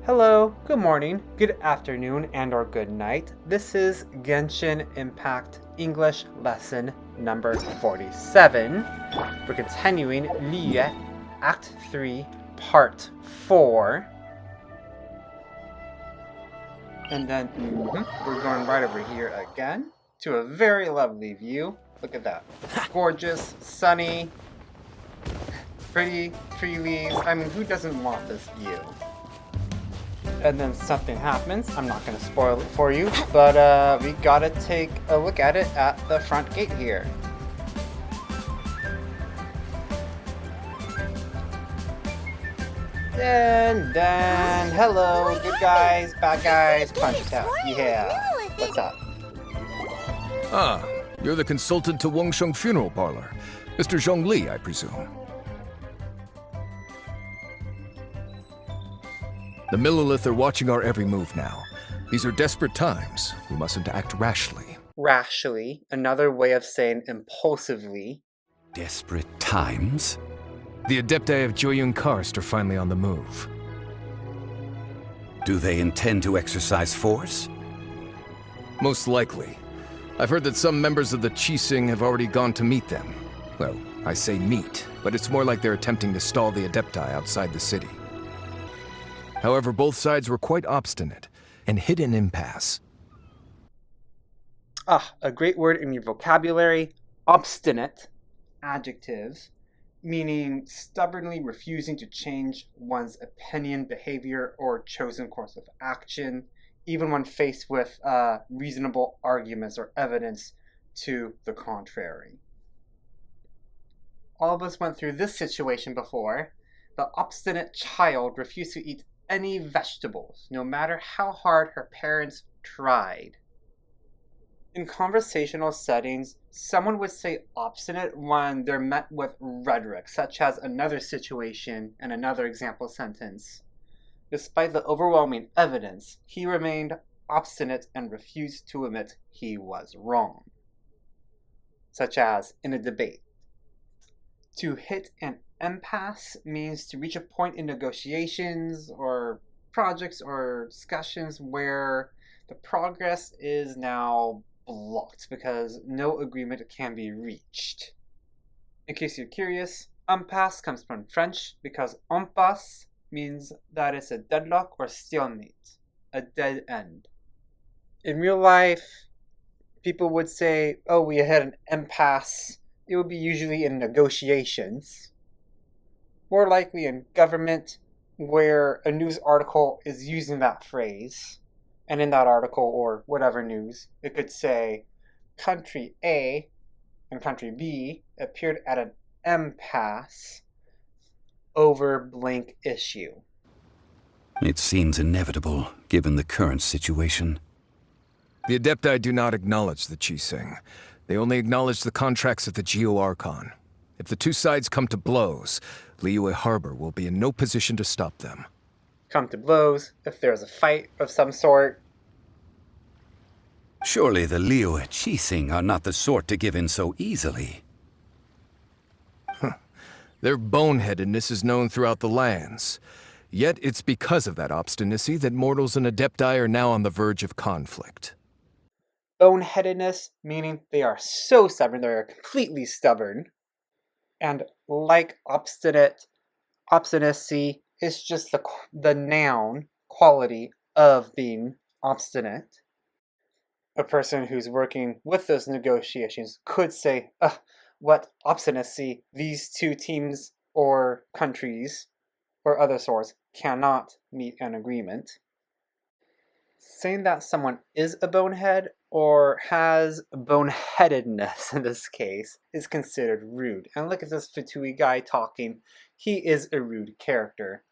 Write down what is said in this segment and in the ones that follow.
Hello, good morning, good afternoon, and or good night. This is Genshin Impact English lesson number 47. We're continuing Liyue, Act 3, Part 4. And then we're going right over here again to a very lovely view. Look at that. Gorgeous, sunny, pretty tree leaves. I mean, who doesn't want this view? And then something happens. I'm not going to spoil it for you, but we gotta take a look at it at the front gate here. And then, hello, good guys, bad guys, punch attack. Yeah, what's up? Ah, you're the consultant to Wangsheng Funeral Parlor. Mr. Zhongli, I presume. The Millilith are watching our every move now. These are desperate times. We mustn't act rashly. Rashly, another way of saying impulsively. Desperate times? The Adepti of Joyun Karst are finally on the move. Do they intend to exercise force? Most likely. I've heard that some members of the Qixing have already gone to meet them. Well, I say meet, but it's more like they're attempting to stall the Adepti outside the city. However, both sides were quite obstinate and hit an impasse. A great word in your vocabulary. Obstinate. Adjective. Meaning stubbornly refusing to change one's opinion, behavior, or chosen course of action, even when faced with reasonable arguments or evidence to the contrary. All of us went through this situation before. The obstinate child refused to eat any vegetables, no matter how hard her parents tried. In conversational settings, someone would say obstinate when they're met with rhetoric, such as another situation and another example sentence. Despite the overwhelming evidence, he remained obstinate and refused to admit he was wrong. Such as in a debate. To hit an impasse means to reach a point in negotiations or projects or discussions where the progress is now blocked because no agreement can be reached. In case you're curious, impasse comes from French because impasse means that it's a deadlock or stalemate, a dead end. In real life, people would say, oh, we had an impasse. It would be usually in negotiations. More likely in government, where a news article is using that phrase. And in that article, or whatever news, it could say, Country A and Country B appeared at an impasse over blank issue. It seems inevitable, given the current situation. The Adepti do not acknowledge the Qixing. They only acknowledge the contracts of the Geo-Archon. If the two sides come to blows, Liyue Harbor will be in no position to stop them. Come to blows, if there's a fight of some sort. Surely the Liyue Qixing are not the sort to give in so easily. Their boneheadedness is known throughout the lands. Yet it's because of that obstinacy that mortals and Adepti are now on the verge of conflict. Boneheadedness, meaning they are so stubborn, they are completely stubborn. And like obstinacy is just the noun quality of being obstinate. A person who's working with those negotiations could say, what obstinacy, these two teams or countries or other sorts cannot meet an agreement. Saying that someone is a bonehead or has boneheadedness in this case is considered rude. And look at this Fatui guy talking. He is a rude character.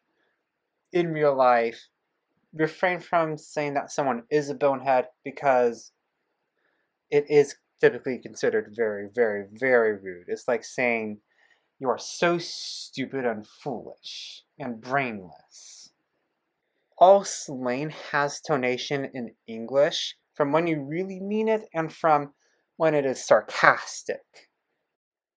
In real life, refrain from saying that someone is a bonehead because it is typically considered very, very, very rude. It's like saying you are so stupid and foolish and brainless. All slang has tonation in English from when you really mean it and from when it is sarcastic.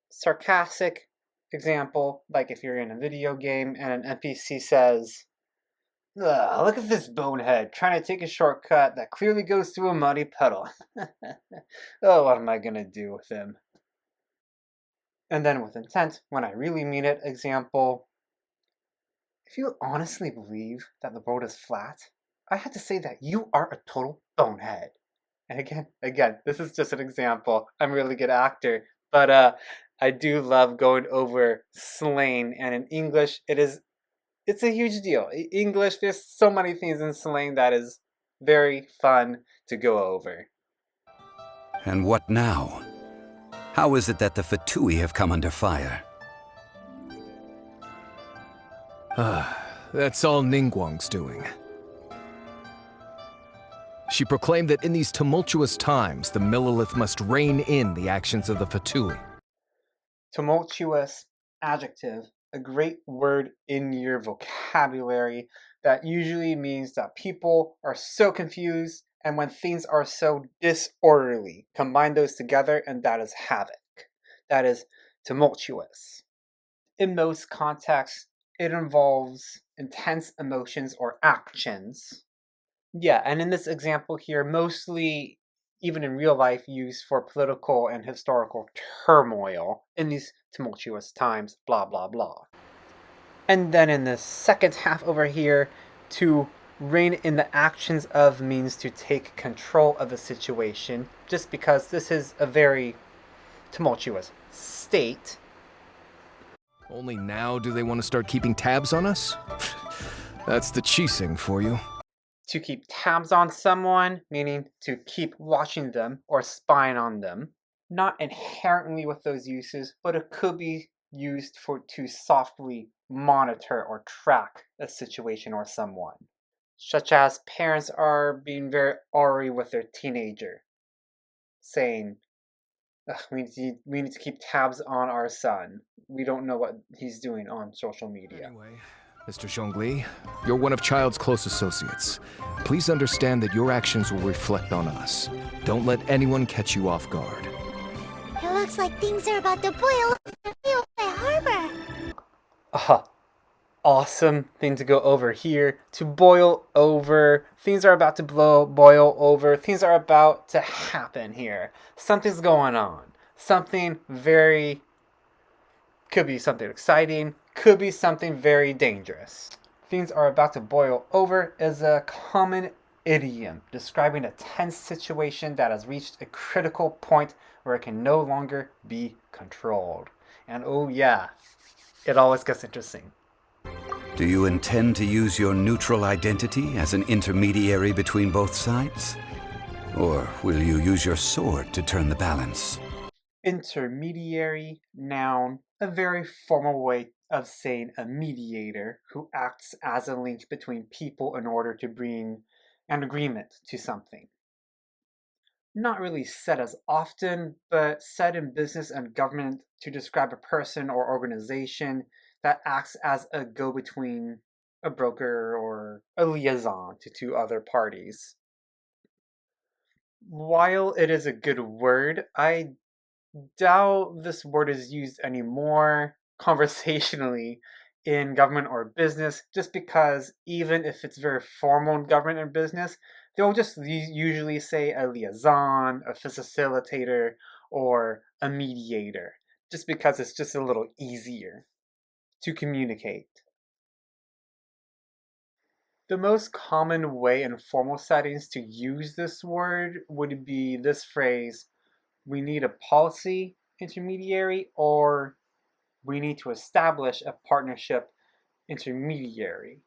Sarcastic example, like if you're in a video game and an NPC says, Ugh, look at this bonehead trying to take a shortcut that clearly goes through a muddy puddle. Oh, what am I gonna do with him? And then with intent, when I really mean it, example, if you honestly believe that the world is flat, I had to say that you are a total bonehead. And again, this is just an example. I'm a really good actor, but I do love going over slang, and in English, it's a huge deal. English, there's so many things in slang that is very fun to go over. And what now? How is it that the Fatui have come under fire? That's all Ningguang's doing. She proclaimed that in these tumultuous times, the Millelith must rein in the actions of the Fatui. Tumultuous, adjective, a great word in your vocabulary that usually means that people are so confused, and when things are so disorderly, combine those together and that is havoc. That is tumultuous. In most contexts, it involves intense emotions or actions. Yeah, and in this example here, mostly, even in real life, used for political and historical turmoil in these tumultuous times, blah, blah, blah. And then in the second half over here, to rein in the actions of means to take control of a situation, just because this is a very tumultuous state. Only now do they want to start keeping tabs on us? That's the Qixing for you. To keep tabs on someone, meaning to keep watching them or spying on them. Not inherently with those uses, but it could be used to softly monitor or track a situation or someone. Such as parents are being very ornery with their teenager, saying, we need to keep tabs on our son. We don't know what he's doing on social media. Anyway, Mr. Zhongli, you're one of Child's close associates. Please understand that your actions will reflect on us. Don't let anyone catch you off guard. It looks like things are about to boil over Liyue Harbor. Awesome thing to go over here. To boil over. Things are about to boil over. Things are about to happen here. Something's going on. Something very... could be something exciting. Could be something very dangerous. Things are about to boil over is a common idiom describing a tense situation that has reached a critical point where it can no longer be controlled. And oh yeah, it always gets interesting. Do you intend to use your neutral identity as an intermediary between both sides? Or will you use your sword to turn the balance? Intermediary, noun, a very formal way of saying a mediator who acts as a link between people in order to bring an agreement to something. Not really said as often, but said in business and government to describe a person or organization that acts as a go-between, a broker, or a liaison to two other parties. While it is a good word, I doubt this word is used anymore conversationally in government or business, just because even if it's very formal in government or business, they'll just usually say a liaison, a facilitator, or a mediator, just because it's just a little easier to communicate. The most common way in formal settings to use this word would be this phrase, we need a policy intermediary, or we need to establish a partnership intermediary.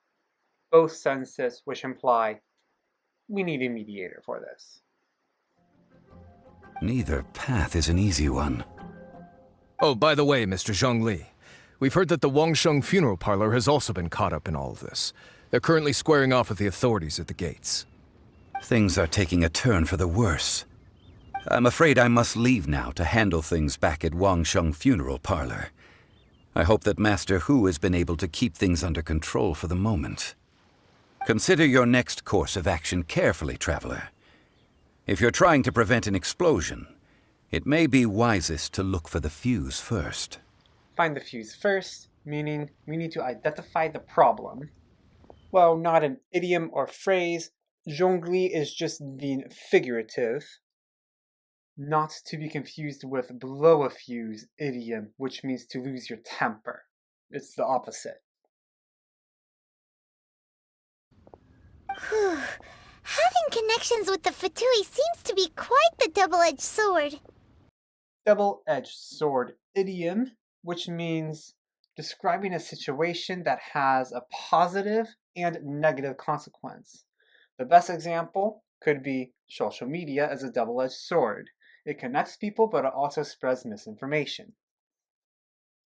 Both sentences which imply we need a mediator for this. Neither path is an easy one. Oh, by the way, Mr. Zhongli, we've heard that the Wangsheng funeral parlor has also been caught up in all of this. They're currently squaring off with the authorities at the gates. Things are taking a turn for the worse. I'm afraid I must leave now to handle things back at Wangsheng funeral parlor. I hope that Master Hu has been able to keep things under control for the moment. Consider your next course of action carefully, traveler. If you're trying to prevent an explosion, it may be wisest to look for the fuse first. Find the fuse first, meaning we need to identify the problem. Well, not an idiom or phrase. Zhongli is just being figurative, not to be confused with blow a fuse idiom, which means to lose your temper. It's the opposite. Whew. Having connections with the Fatui seems to be quite the double-edged sword. Double-edged sword idiom, which means describing a situation that has a positive and negative consequence. The best example could be social media as a double-edged sword. It connects people, but it also spreads misinformation.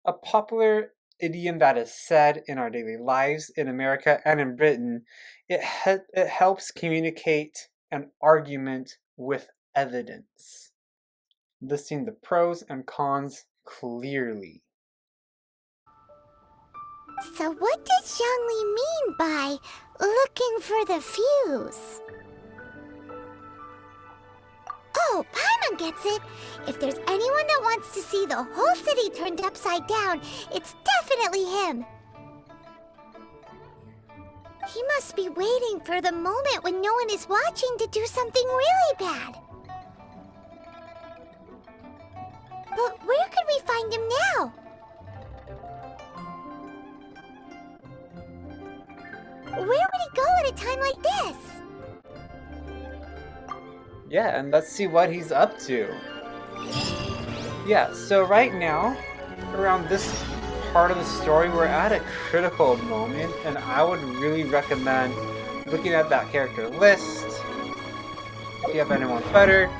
A popular idiom that is said in our daily lives in America and in Britain, it helps communicate an argument with evidence, listing the pros and cons clearly. So what does Zhongli mean by looking for the fuse? Oh, Paimon gets it! If there's anyone that wants to see the whole city turned upside down, it's definitely him! He must be waiting for the moment when no one is watching to do something really bad. But where could we find him now? Where would he go at a time like this? Yeah, and let's see what he's up to. Yeah, so right now, around this part of the story, we're at a critical moment, and I would really recommend looking at that character list. If you have anyone better,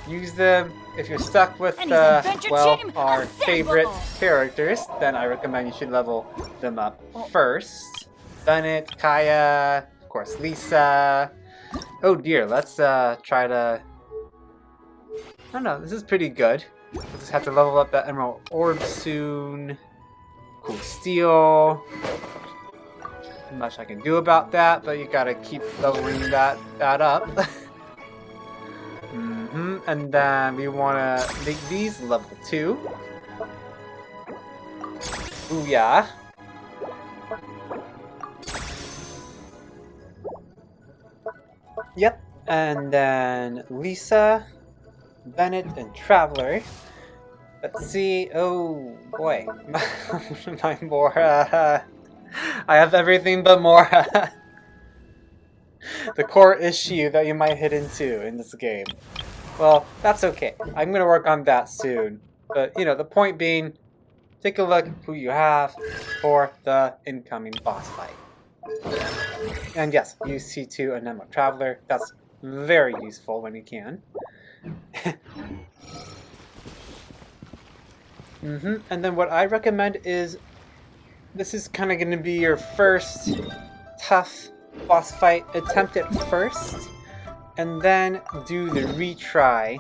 use them. If you're stuck with, our favorite characters, then I recommend you should level them up first. Bennett, Kaya, of course Lisa. Oh dear, let's try to... I don't know, this is pretty good. We'll just have to level up that Emerald Orb soon. Cool Steel. Not much I can do about that, but you gotta keep leveling that up. And then we wanna make these level 2. Ooh yeah. Yep, and then Lisa, Bennett, and Traveler. Let's see. Oh boy, my more. I have everything but more. The core issue that you might hit into in this game. Well, that's okay. I'm gonna work on that soon. But you know, the point being, take a look who you have for the incoming boss fight. And yes, use C2 and Nemo Traveler. That's very useful when you can. And then what I recommend is, this is kind of going to be your first tough boss fight. Attempt it first, and then do the retry,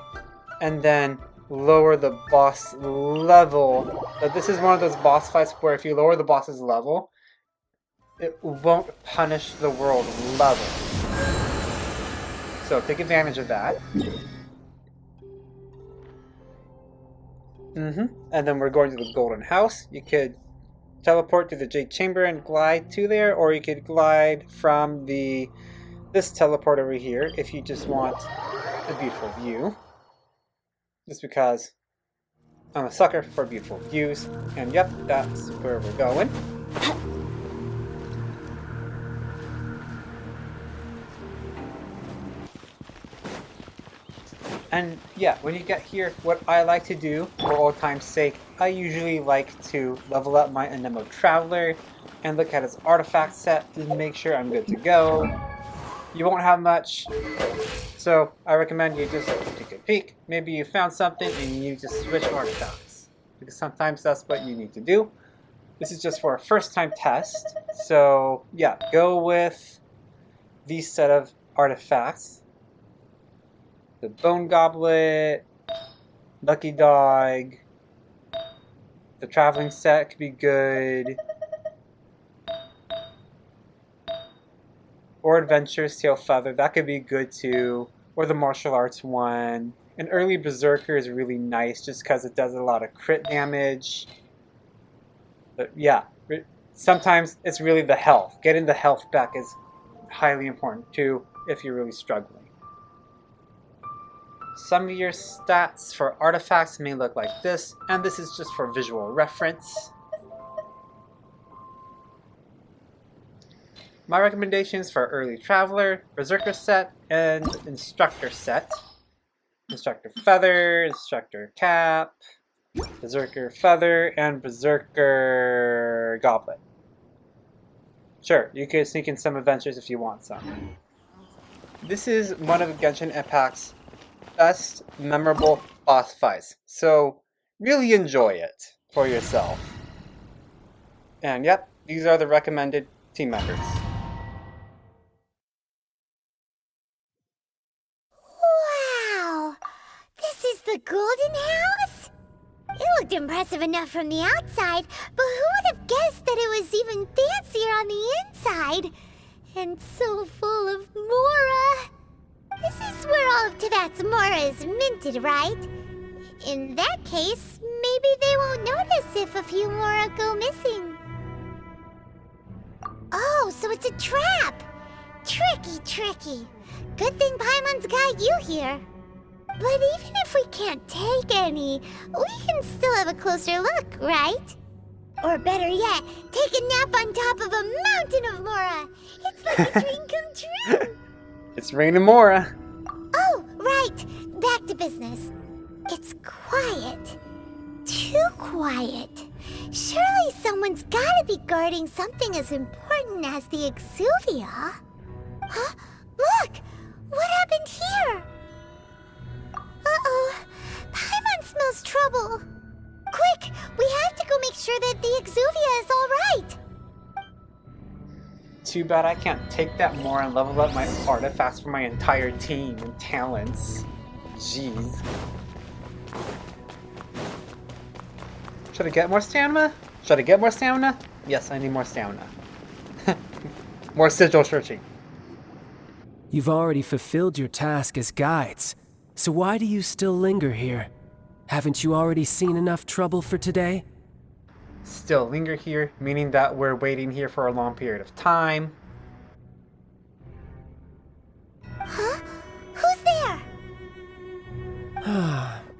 and then lower the boss level. But this is one of those boss fights where if you lower the boss's level, it won't punish the world level. So take advantage of that. And then we're going to the Golden House. You could teleport to the Jade Chamber and glide to there, or you could glide from this teleport over here if you just want a beautiful view. Just because I'm a sucker for beautiful views. And yep, that's where we're going. And yeah, when you get here, what I like to do, for old time's sake, I usually like to level up my Anemo Traveler and look at his artifact set to make sure I'm good to go. You won't have much, so I recommend you just take a peek. Maybe you found something and you need to switch artifacts, because sometimes that's what you need to do. This is just for a first time test, so yeah, go with these set of artifacts. The Bone Goblet, Lucky Dog, the Traveling Set could be good, or Adventurous Tail Feather, that could be good too, or the Martial Arts one. An Early Berserker is really nice just because it does a lot of crit damage. But yeah, Sometimes it's really the health. Getting the health back is highly important too if you're really struggling. Some of your stats for artifacts may look like this, and this is just for visual reference. My recommendations for Early Traveler, Berserker set, and Instructor set. Instructor Feather, Instructor Cap, Berserker Feather, and Berserker Goblet. Sure, you could sneak in some adventures if you want some. This is one of Genshin Impact's best memorable boss fights, so really enjoy it for yourself. And yep, these are the recommended team members. Wow! This is the Golden House? It looked impressive enough from the outside, but who would have guessed that it was even fancier on the inside? And so full of Mora. This is where all of Tibet's Mora is minted, right? In that case, maybe they won't notice if a few Mora go missing. Oh, so it's a trap! Tricky. Good thing Paimon's got you here. But even if we can't take any, we can still have a closer look, right? Or better yet, take a nap on top of a mountain of Mora. It's like a dream come true. It's raining Mora. Oh, right. Back to business. It's quiet. Too quiet. Surely someone's gotta be guarding something as important as the Exuvia. Huh? Look! What happened here? Uh-oh. Paimon smells trouble. Quick! We have to go make sure that the Exuvia is alright. Too bad I can't take that more and level up my artifacts for my entire team and talents. Jeez. Should I get more stamina? Yes, I need more stamina. More sigil searching. You've already fulfilled your task as guides, so why do you still linger here? Haven't you already seen enough trouble for today? Still linger here, meaning that we're waiting here for a long period of time. Huh? Who's there?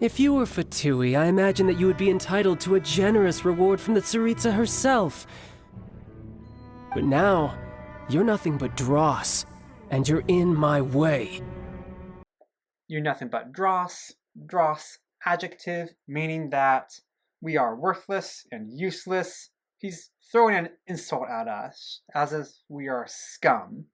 If you were Fatui, I imagine that you would be entitled to a generous reward from the Tsaritsa herself. But now, you're nothing but dross, and you're in my way. You're nothing but dross, adjective, meaning that we are worthless and useless. He's throwing an insult at us, as if we are scum.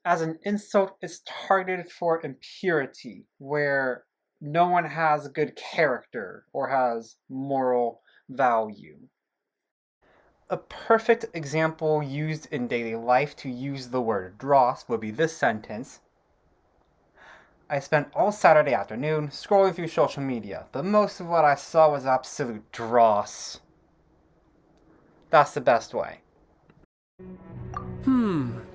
As an insult, it's targeted for impurity, where no one has good character or has moral value. A perfect example used in daily life to use the word dross would be this sentence. I spent all Saturday afternoon scrolling through social media, but most of what I saw was absolute dross. That's the best way.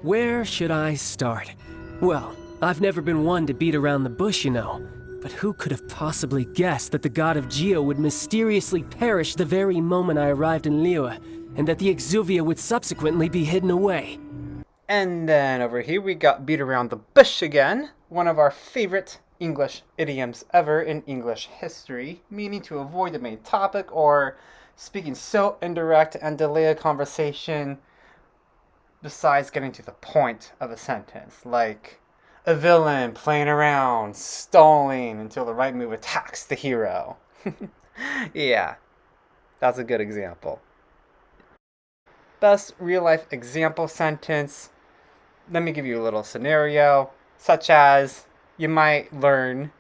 Where should I start? Well, I've never been one to beat around the bush, you know. But who could have possibly guessed that the god of Geo would mysteriously perish the very moment I arrived in Liyue, and that the Exuvia would subsequently be hidden away? And then over here we got beat around the bush again, one of our favorite English idioms ever in English history, meaning to avoid the main topic or speaking so indirect and delay a conversation besides getting to the point of a sentence, like a villain playing around, stalling until the right move attacks the hero. Yeah, that's a good example. Best real-life example sentence. Let me give you a little scenario, such as you might learn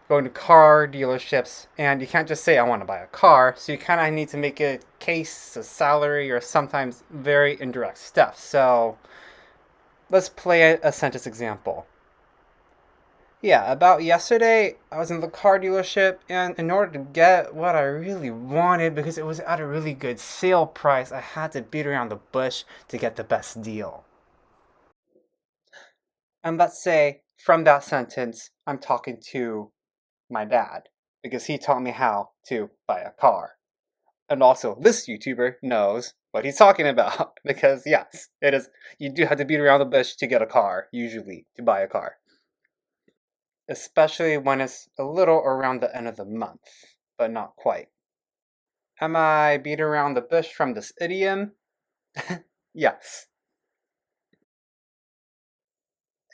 going to car dealerships, and you can't just say, I want to buy a car, so you kind of need to make a case, a salary, or sometimes very indirect stuff. So let's play a sentence example. Yeah, about yesterday, I was in the car dealership, and in order to get what I really wanted, because it was at a really good sale price, I had to beat around the bush to get the best deal. And let's say, from that sentence, I'm talking to my dad, because he taught me how to buy a car. And also, this YouTuber knows what he's talking about. Because, yes, it is. You do have to beat around the bush to get a car, usually, to buy a car. Especially when it's a little around the end of the month, but not quite. Am I beat around the bush from this idiom? Yes.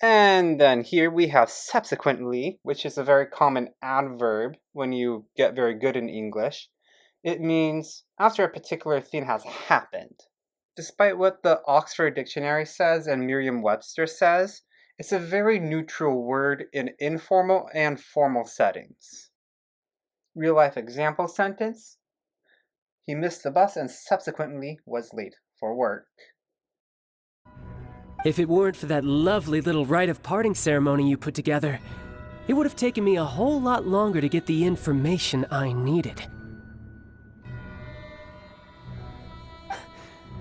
And then here we have subsequently, which is a very common adverb when you get very good in English. It means after a particular thing has happened. Despite what the Oxford Dictionary says and Merriam-Webster says, it's a very neutral word in informal and formal settings. Real-life example sentence: he missed the bus and subsequently was late for work. If it weren't for that lovely little rite of parting ceremony you put together, it would have taken me a whole lot longer to get the information I needed.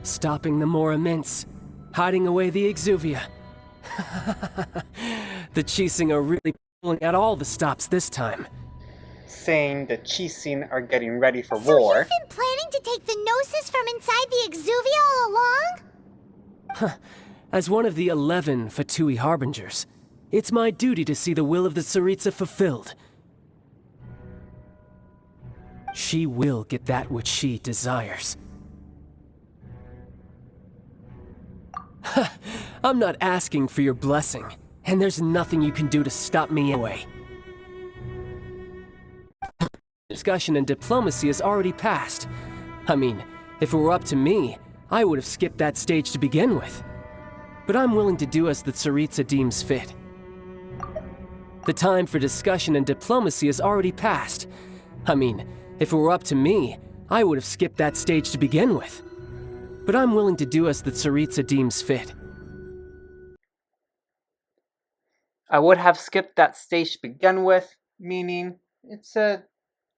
Stopping the Mora Mints, hiding away the Exuvia. The Chising are really pulling out all the stops this time. Saying the Chising are getting ready for So war. you've been planning to take the Gnosis from inside the Exuvia all along? As one of the 11 Fatui Harbingers, it's my duty to see the will of the Tsaritsa fulfilled. She will get that which she desires. I'm not asking for your blessing, and there's nothing you can do to stop me anyway. Discussion and diplomacy has already passed. I mean, if it were up to me, I would have skipped that stage to begin with. But I'm willing to do as the Tsaritsa deems fit. The time for discussion and diplomacy has already passed. I mean, if it were up to me, I would have skipped that stage to begin with. But I'm willing to do as the Tsaritsa deems fit. I would have skipped that stage to begin with, meaning it's a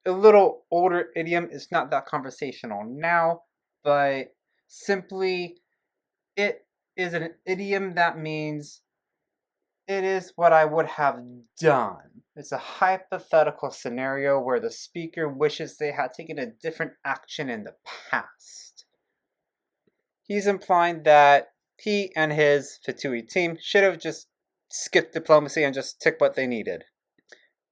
little older idiom. It's not that conversational now, but simply it is an idiom that means it is what I would have done. It's a hypothetical scenario where the speaker wishes they had taken a different action in the past. He's implying that he and his Fatui team should have just skipped diplomacy and just took what they needed.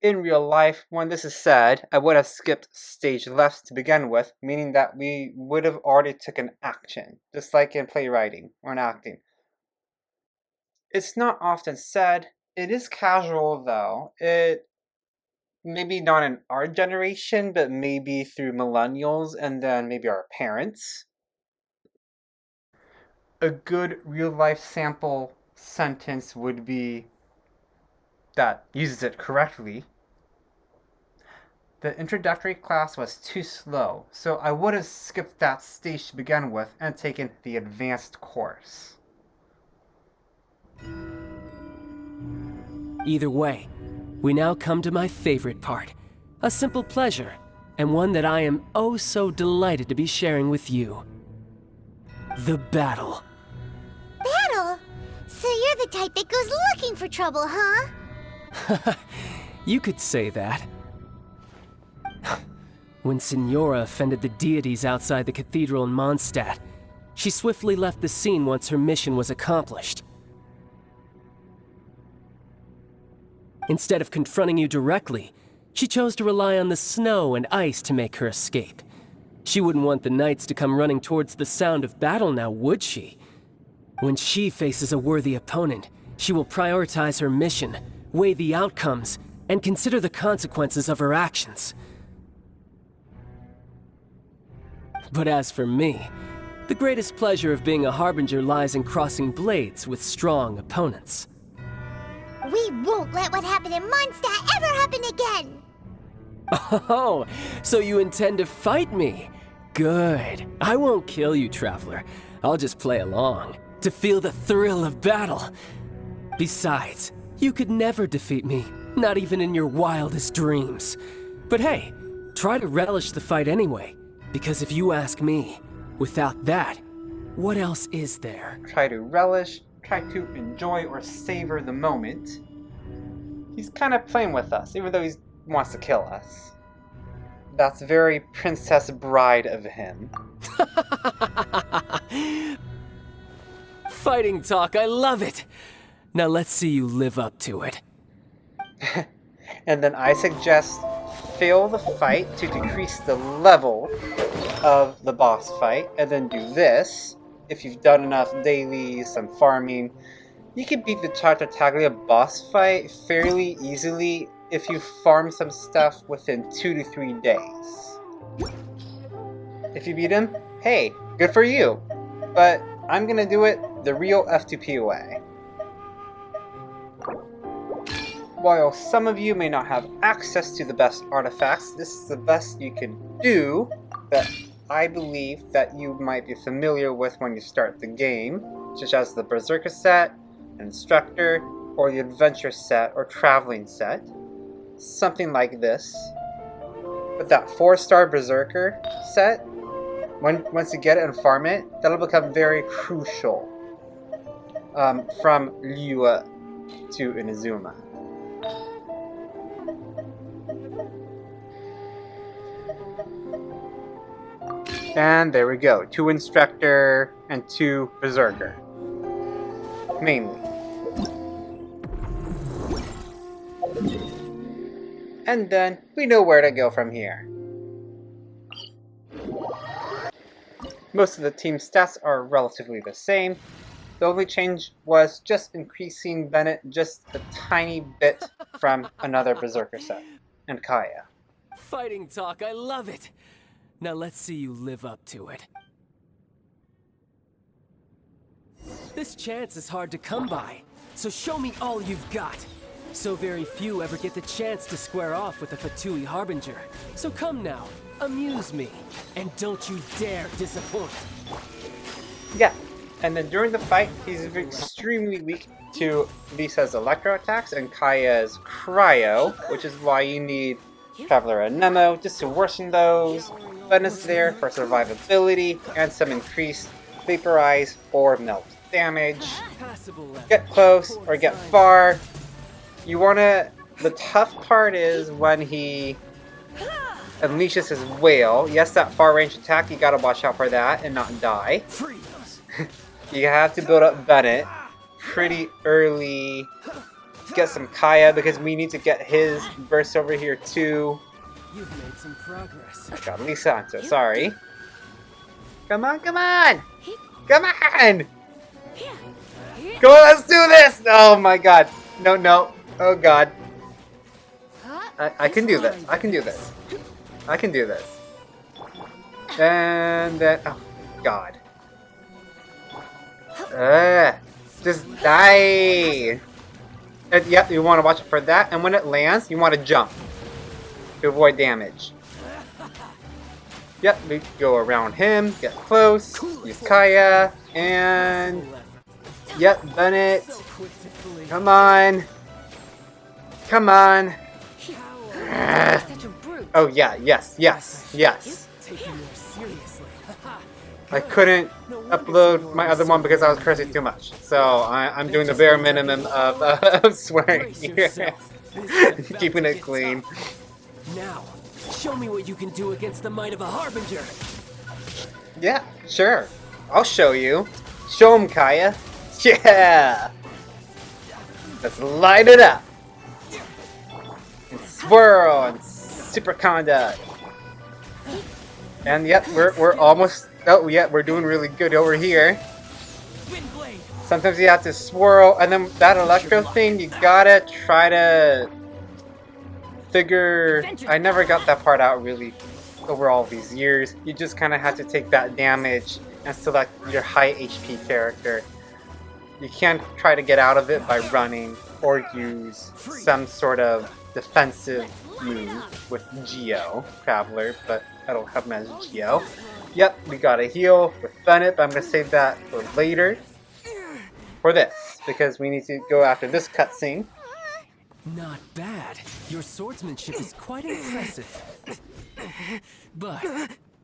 In real life, when this is said, I would have skipped stage left to begin with, meaning that we would have already taken action, just like in playwriting or in acting. It's not often said. It is casual, though. It maybe not in our generation, but maybe through millennials and then maybe our parents. A good real-life sample sentence would be that uses it correctly. The introductory class was too slow, so I would have skipped that stage to begin with and taken the advanced course. Either way, we now come to my favorite part. A simple pleasure, and one that I am oh so delighted to be sharing with you. The battle. Battle? So you're the type that goes looking for trouble, huh? You could say that. When Signora offended the deities outside the cathedral in Mondstadt, she swiftly left the scene once her mission was accomplished. Instead of confronting you directly, she chose to rely on the snow and ice to make her escape. She wouldn't want the knights to come running towards the sound of battle now, would she? When she faces a worthy opponent, she will prioritize her mission, weigh the outcomes, and consider the consequences of her actions. But as for me, the greatest pleasure of being a harbinger lies in crossing blades with strong opponents. We won't let what happened in Mondstadt ever happen again! Oh, so you intend to fight me? Good. I won't kill you, Traveler. I'll just play along, to feel the thrill of battle. Besides, you could never defeat me, not even in your wildest dreams. But hey, try to relish the fight anyway, because if you ask me, without that, what else is there? Try to relish, try to enjoy or savor the moment. He's kind of playing with us, even though he wants to kill us. That's very Princess Bride of him. Fighting talk, I love it! Now let's see you live up to it. And then I suggest fail the fight to decrease the level of the boss fight, and then do this. If you've done enough dailies, some farming, you can beat the Tartaglia boss fight fairly easily if you farm some stuff within 2 to 3 days. If you beat him, hey, good for you. But I'm gonna do it the real F2P way. While some of you may not have access to the best artifacts, this is the best you can do that I believe that you might be familiar with when you start the game, such as the Berserker set, Instructor, or the Adventure set or Traveling set. Something like this. But that 4-star Berserker set, once you get it and farm it, that'll become very crucial. From Liyue to Inazuma. And there we go. 2 Instructor and 2 Berserker. Mainly. And then we know where to go from here. Most of the team stats are relatively the same. The only change was just increasing Bennett just a tiny bit from another Berserker set. And Kaya. Fighting talk, I love it! Now let's see you live up to it. This chance is hard to come by, so show me all you've got. So very few ever get the chance to square off with the Fatui Harbinger. So come now, amuse me, and don't you dare disappoint. Yeah, and then during the fight, he's extremely weak to Lisa's electro attacks and Kaya's cryo, which is why you need Traveler and Nemo just to worsen those. Bennett's there for survivability and some increased vaporize or melt damage. Get close or get far. You wanna... The tough part is when he unleashes his whale. Yes, that far range attack, you gotta watch out for that and not die. You have to build up Bennett pretty early. Get some Kaya because we need to get his burst over here too. You've made some progress. I got Lisa, I'm so sorry. Come on, come on! Come on! Come on, let's do this! Oh my god. No, no. Oh god. I can do this. I can do this. I can do this. And then... Oh, god. Just die! And, yep, you want to watch it for that. And when it lands, you want to jump to avoid damage. Yep, we go around him, get close, use Kaya, and... Yep, Bennett. Come on. Come on. Oh yeah, yes, yes, yes. I couldn't upload my other one because I was cursing too much. So I'm doing the bare minimum of swearing here. Keeping it clean. Now, show me what you can do against the might of a Harbinger. Yeah, sure. I'll show you. Show him, Kaya. Yeah! Let's light it up. And swirl and super conduct. And yep, we're almost... Oh yeah, we're doing really good over here. Sometimes you have to swirl, and then that electro thing, you gotta try to figure... I never got that part out really over all these years. You just kind of have to take that damage and select your high HP character. You can't try to get out of it by running or use some sort of defensive move with Geo, Traveler, but I don't have him as Geo. Yep, we got a heal with Bennett, but I'm going to save that for later. For this, because we need to go after this cutscene. Not bad. Your swordsmanship is quite impressive. But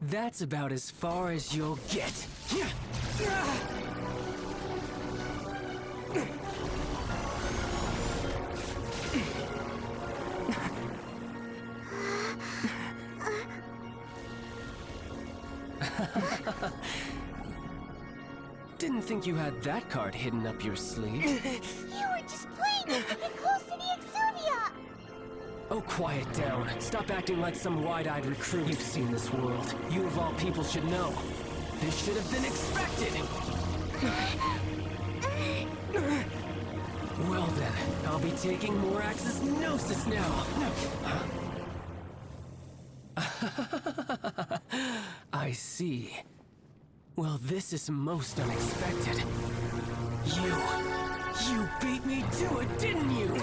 that's about as far as you'll get. think you had that card hidden up your sleeve. You were just playing to get close to the Exuvia! Oh, quiet down. Stop acting like some wide-eyed recruit. You've seen this world. You of all people should know. This should have been expected! Well then, I'll be taking Morax's Gnosis now! I see. Well, this is most unexpected. You beat me to it, didn't you?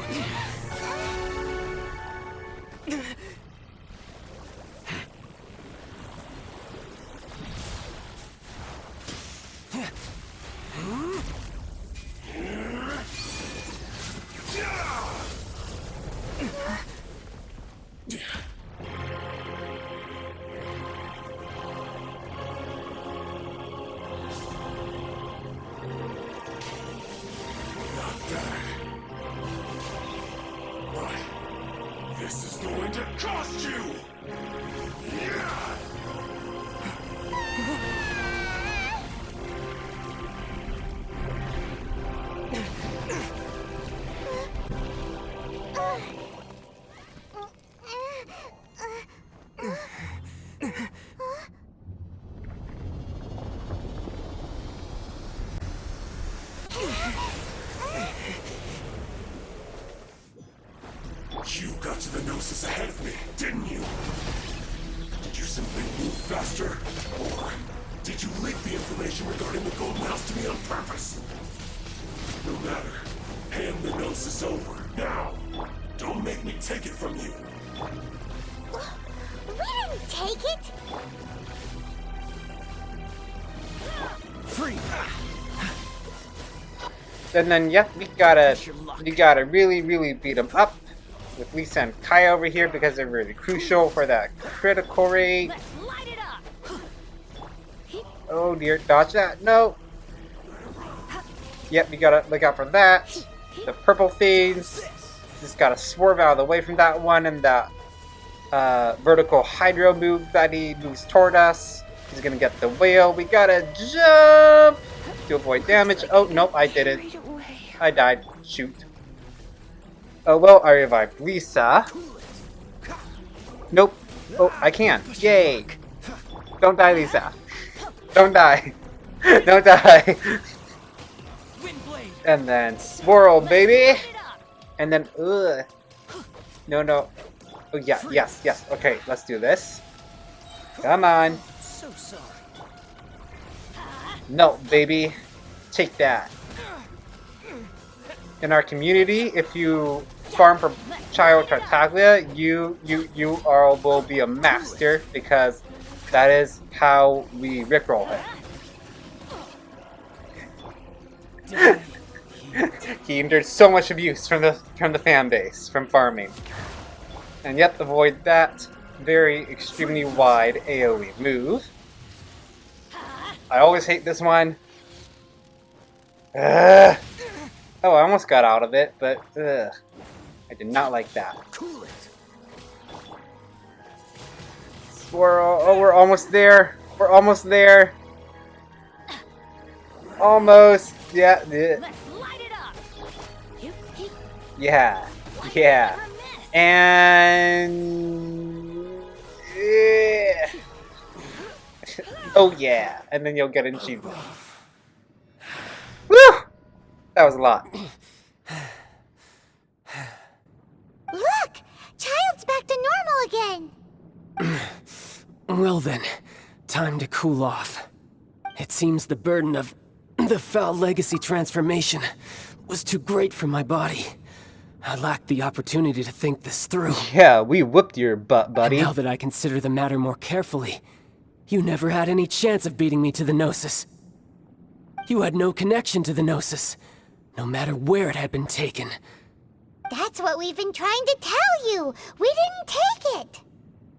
This is going to cost you! You got to the Gnosis ahead of me, didn't you? Did you simply move faster? Or did you leak the information regarding the Golden House to me on purpose? No matter. Hand the Gnosis over, now! Don't make me take it from you! We didn't take it! Free! And then, yep, you gotta really beat them up with Lisa and Kai over here because they're really crucial for that critical rate. Let's light it up! Oh dear, dodge that, no! Yep, you gotta look out for that. The purple things. Just gotta swerve out of the way from that one and that vertical hydro move that he moves toward us. He's gonna get the whale. We gotta jump to avoid damage. Oh, nope, I did it. I died. Shoot. Oh, well, I revived Lisa. Nope. Oh, I can. Yay. Don't die, Lisa. Don't die. Don't die. And then swirl, baby. And then, ugh. No, no. Oh, yeah, yes, yes. Okay, let's do this. Come on. So sorry. No, baby. Take that. In our community, if you farm for Child Tartaglia, you will be a master because that is how we rickroll him. He endured so much abuse from the fan base from farming, and yet avoid that very extremely wide AOE move. I always hate this one. Ugh. Oh, I almost got out of it, but ugh. I did not like that. Swirl. Oh, we're almost there. We're almost there. Almost. Yeah. Yeah. Yeah. And yeah. Oh yeah. And then you'll get an achievement. Woo! That was a lot. Look! Child's back to normal again! Well then, time to cool off. It seems the burden of the foul legacy transformation was too great for my body. I lacked the opportunity to think this through. Yeah, we whooped your butt, buddy. And now that I consider the matter more carefully, you never had any chance of beating me to the Gnosis. You had no connection to the Gnosis, no matter where it had been taken. That's what we've been trying to tell you! We didn't take it!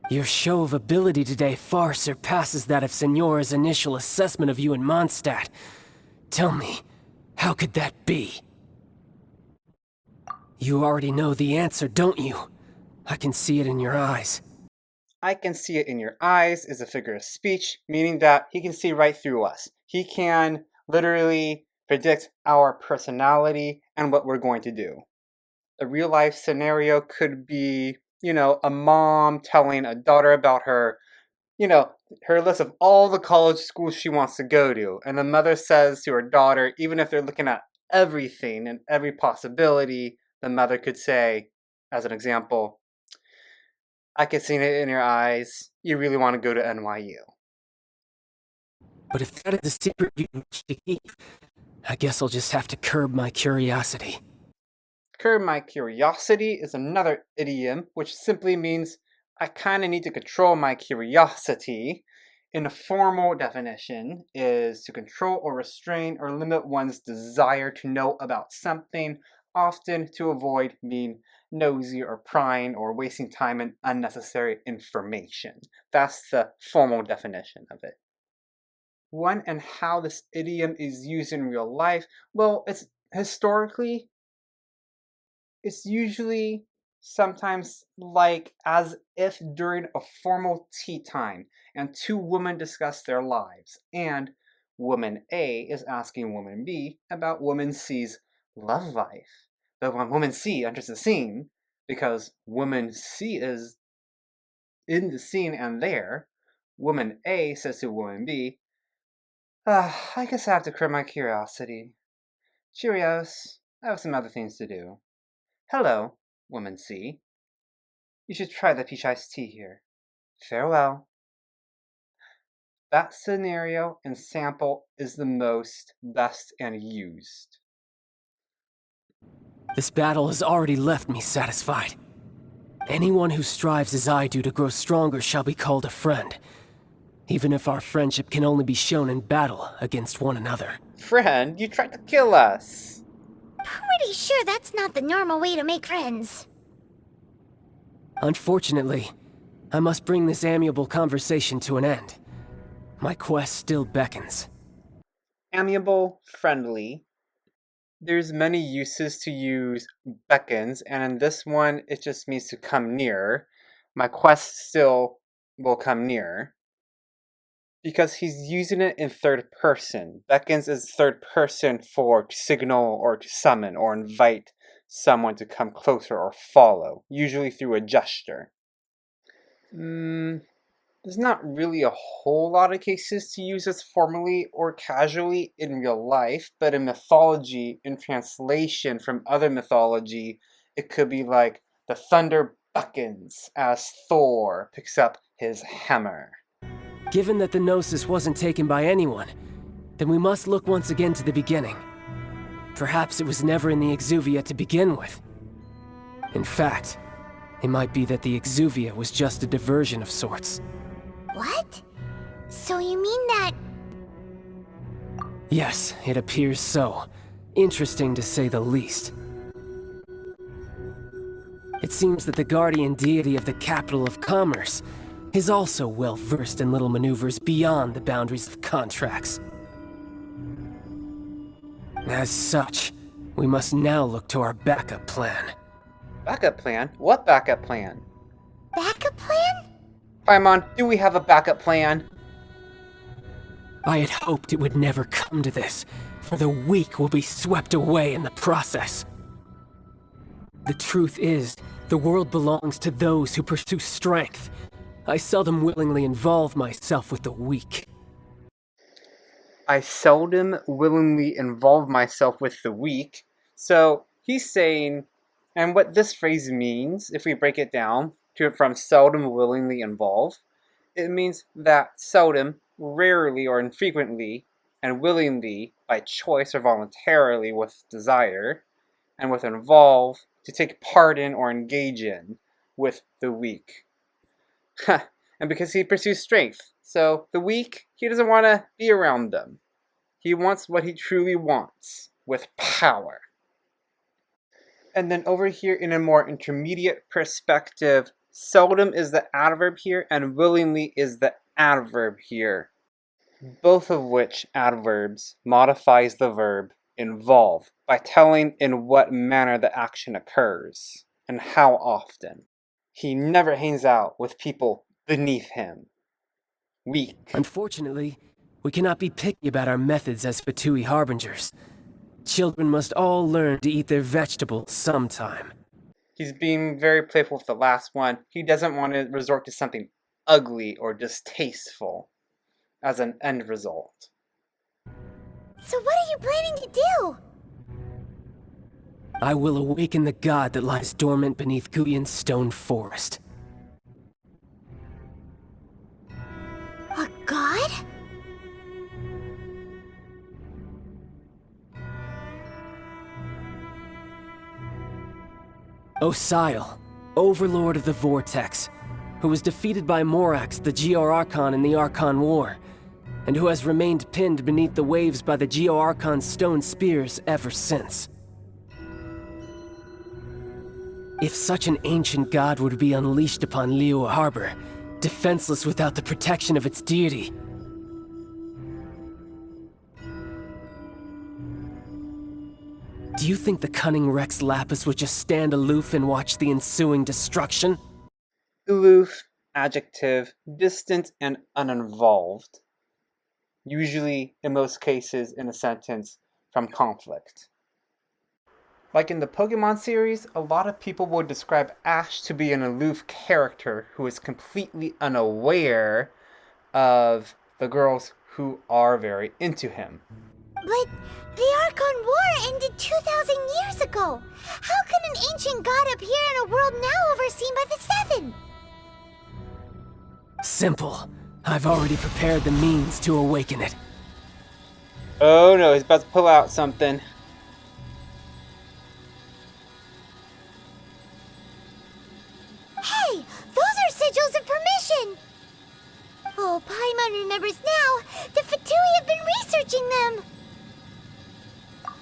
Your show of ability today far surpasses that of Signora's initial assessment of you in Mondstadt. Tell me, how could that be? You already know the answer, don't you? I can see it in your eyes. I can see it in your eyes is a figure of speech, meaning that he can see right through us. He can literally predict our personality and what we're going to do. A real life scenario could be, a mom telling a daughter about her, her list of all the college schools she wants to go to. And the mother says to her daughter, even if they're looking at everything and every possibility, the mother could say, as an example, I can see it in your eyes. You really want to go to NYU. But if that is a secret you wish to keep, I guess I'll just have to curb my curiosity. Curb my curiosity is another idiom, which simply means I kind of need to control my curiosity. In a formal definition, is to control or restrain or limit one's desire to know about something, often to avoid being nosy or prying or wasting time in unnecessary information. That's the formal definition of it. When and how this idiom is used in real life, well, it's usually sometimes like as if during a formal tea time and two women discuss their lives, and woman A is asking woman B about woman C's love life. But when woman C enters the scene, because woman C is in the scene and there, woman A says to woman B, I guess I have to curb my curiosity. Cheerios, I have some other things to do. Hello, woman C. You should try the peach iced tea here. Farewell. That scenario and sample is the best and used. This battle has already left me satisfied. Anyone who strives as I do to grow stronger shall be called a friend, even if our friendship can only be shown in battle against one another. Friend, you tried to kill us. Pretty sure that's not the normal way to make friends. Unfortunately, I must bring this amiable conversation to an end. My quest still beckons. Amiable, friendly. There's many uses to use beckons, and in this one, it just means to come near. My quest still will come near. Because he's using it in third person. Beckons is third person for to signal or to summon or invite someone to come closer or follow, usually through a gesture. There's not really a whole lot of cases to use this formally or casually in real life, but in mythology, in translation from other mythology, it could be like the thunder beckons as Thor picks up his hammer. Given that the Gnosis wasn't taken by anyone, then we must look once again to the beginning. Perhaps it was never in the Exuvia to begin with. In fact, it might be that the Exuvia was just a diversion of sorts. What? So you mean that... Yes, it appears so. Interesting to say the least. It seems that the guardian deity of the capital of commerce is also well versed in little maneuvers beyond the boundaries of contracts. As such, we must now look to our backup plan. Backup plan? What backup plan? backup plan? Paimon, do we have a backup plan? I had hoped it would never come to this, for the weak will be swept away in the process. The truth is, the world belongs to those who pursue strength. I seldom willingly involve myself with the weak. I seldom willingly involve myself with the weak. So he's saying, and what this phrase means, if we break it down from seldom willingly involve, it means that seldom, rarely or infrequently, and willingly by choice or voluntarily with desire, and with involve, to take part in or engage in with the weak. And because he pursues strength, so the weak, he doesn't want to be around them. He wants what he truly wants, with power. And then over here in a more intermediate perspective, seldom is the adverb here and willingly is the adverb here. Both of which adverbs modifies the verb involve by telling in what manner the action occurs and how often. He never hangs out with people beneath him. Weak. Unfortunately, We cannot be picky about our methods as Fatui harbingers. Children must all learn to eat their vegetables sometime. He's being very playful with the last one. He doesn't want to resort to something ugly or distasteful as an end result. So what are you planning to do? I will awaken the god that lies dormant beneath Guyon's stone forest. A god? Osial, Overlord of the Vortex, who was defeated by Morax, the Geo-Archon in the Archon War, and who has remained pinned beneath the waves by the Geo-Archon's stone spears ever since. If such an ancient god would be unleashed upon Liyue Harbor, defenseless without the protection of its deity, do you think the cunning Rex Lapis would just stand aloof and watch the ensuing destruction? Aloof, adjective, distant, and uninvolved. Usually, in most cases, in a sentence, from conflict. Like in the Pokemon series, a lot of people would describe Ash to be an aloof character who is completely unaware of the girls who are very into him. But the Archon War ended 2,000 years ago. How can an ancient god appear in a world now overseen by the Seven? Simple. I've already prepared the means to awaken it. Oh no, he's about to pull out something. Hey, those are sigils of permission! Oh, Paimon remembers now. The Fatui have been researching them.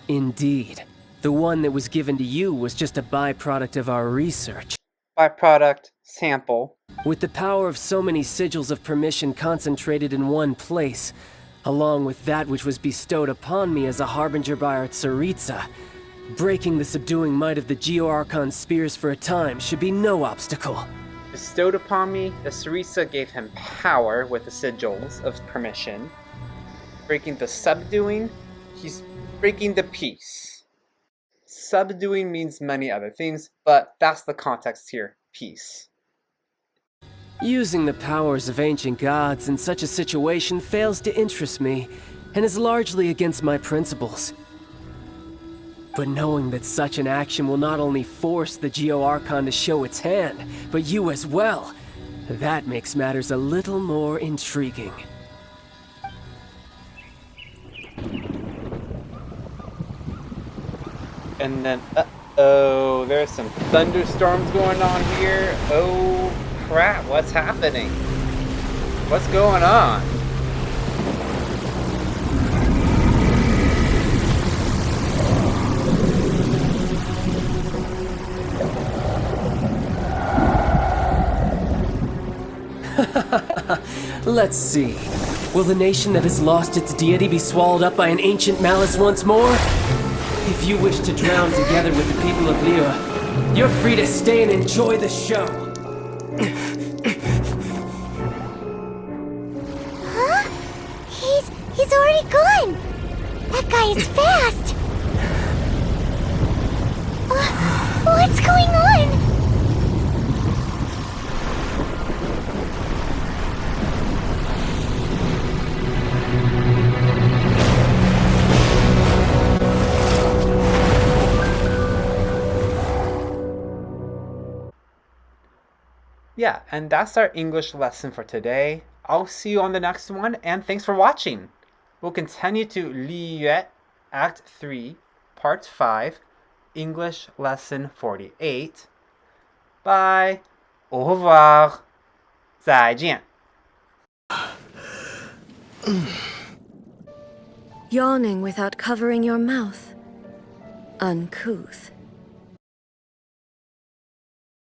Indeed. The one that was given to you was just a byproduct of our research. Byproduct, sample. With the power of so many sigils of permission concentrated in one place, along with that which was bestowed upon me as a harbinger by our Tsaritsa, breaking the subduing might of the Geo-Archon spears for a time should be no obstacle. Bestowed upon me, the Tsaritsa gave him power with the sigils of permission. Breaking the subduing, he's breaking the peace. Subduing means many other things, but that's the context here, peace. Using the powers of ancient gods in such a situation fails to interest me, and is largely against my principles. But knowing that such an action will not only force the Geo-Archon to show its hand, but you as well, that makes matters a little more intriguing. And then, uh-oh, there's some thunderstorms going on here. Oh, crap, what's happening? What's going on? Let's see. Will the nation that has lost its deity be swallowed up by an ancient malice once more? If you wish to drown together with the people of Liyue, you're free to stay and enjoy the show. Huh? He's already gone. That guy is fast. What's going on? Yeah, and that's our English lesson for today. I'll see you on the next one, and thanks for watching. We'll continue to Liyue, Act 3, Part 5, English Lesson 48. Bye. Au revoir. 再见. Yawning without covering your mouth. Uncouth.